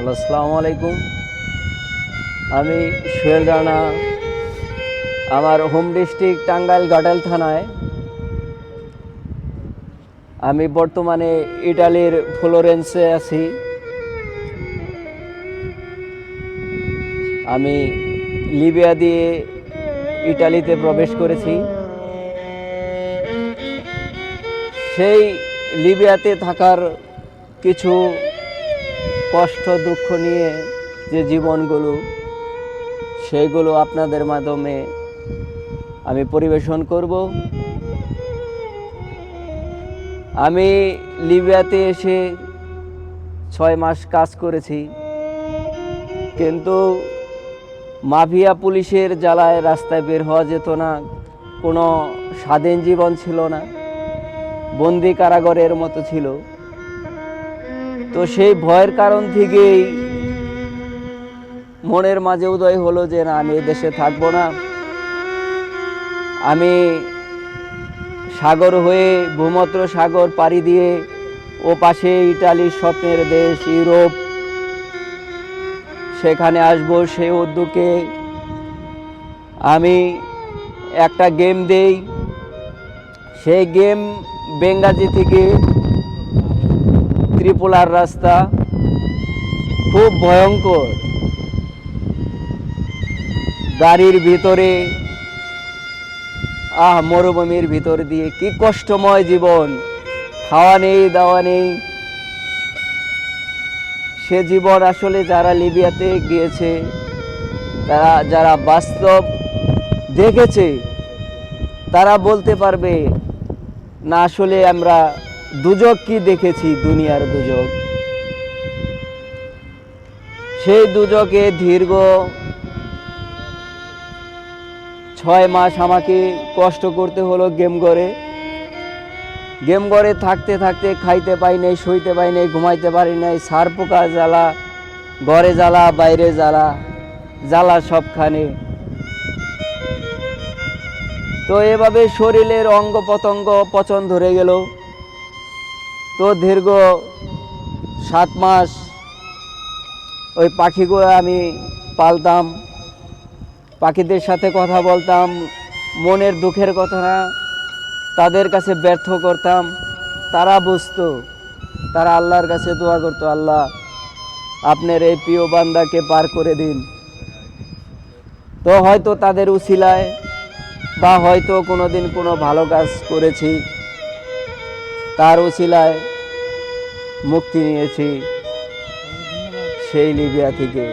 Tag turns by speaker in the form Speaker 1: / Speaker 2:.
Speaker 1: Hello, আসসালামু আলাইকুম। আমি সোহেল রানা। আমার হোম ডিস্ট্রিক্ট টাঙ্গাইল ঘাটাইল থানায়। আমি বর্তমানে ইটালির ফ্লোরেন্সে আছি। আমি লিবিয়া দিয়ে ইটালিতে প্রবেশ করেছি। সেই লিবিয়াতে থাকার কিছু কষ্ট দুঃখ নিয়ে যে জীবনগুলো, সেইগুলো আপনাদের মাধ্যমে আমি পরিবেশন করব। আমি লিবিয়াতে এসে 6 মাস কাজ করেছি, কিন্তু মাফিয়া পুলিশের জ্বালায় রাস্তায় বের হওয়া যেত না। কোনো স্বাধীন জীবন ছিল না, বন্দি কারাগারের মতো ছিল। তো সেই ভয়ের কারণ থেকেই মনের মাঝে উদয় হলো যে না, আমি দেশে থাকবো না। আমি সাগর হয়ে ভূমধ্য সাগর পাড়ি দিয়ে ও পাশে ইটালির স্বপ্নের দেশ ইউরোপ, সেখানে আসবো। সেই উদ্যোগে আমি একটা গেম দেই। সেই গেম বেঙ্গাজি থেকে ত্রিপুরার রাস্তা খুব ভয়ঙ্কর। গাড়ির ভিতরে মরুভূমির ভিতর দিয়ে কি কষ্টময় জীবন, খাওয়া নেই, দাওয়া নেই। সে জীবন আসলে যারা লিবিয়াতে গিয়েছে, যারা বাস্তব দেখেছে, তারা বলতে পারবে না আসলে আমরা দুজক কি দেখেছি, দুনিয়ার দুজক। সেই দুজকে দীর্ঘ 6 মাস আমাকে কষ্ট করতে হলো গেম ঘরে থাকতে থাকতে খাইতে পাই নাই, শুইতে পাই নাই, ঘুমাইতে পারি নাই। সার পোকা জ্বালা, ঘরে জ্বালা, বাইরে জ্বালা সবখানে। তো এভাবে শরীরের অঙ্গ প্রত্যঙ্গ পচন ধরে গেল। তো দীর্ঘ 7 মাস ওই পাখিগুলো আমি পালতাম, পাখিদের সাথে কথা বলতাম, মনের দুঃখের কথা তাদের কাছে ব্যর্থ করতাম। তারা বুঝতো, তারা আল্লাহর কাছে দোয়া করতো, আল্লাহ আপনার এই প্রিয় বান্দাকে পার করে দিন। তো হয়তো তাদের উছিলায় বা হয়তো কোনোদিন কোনো ভালো কাজ করেছি, তার উছিলায় মুক্তি নিয়েছি সেই লিবিয়া থেকে।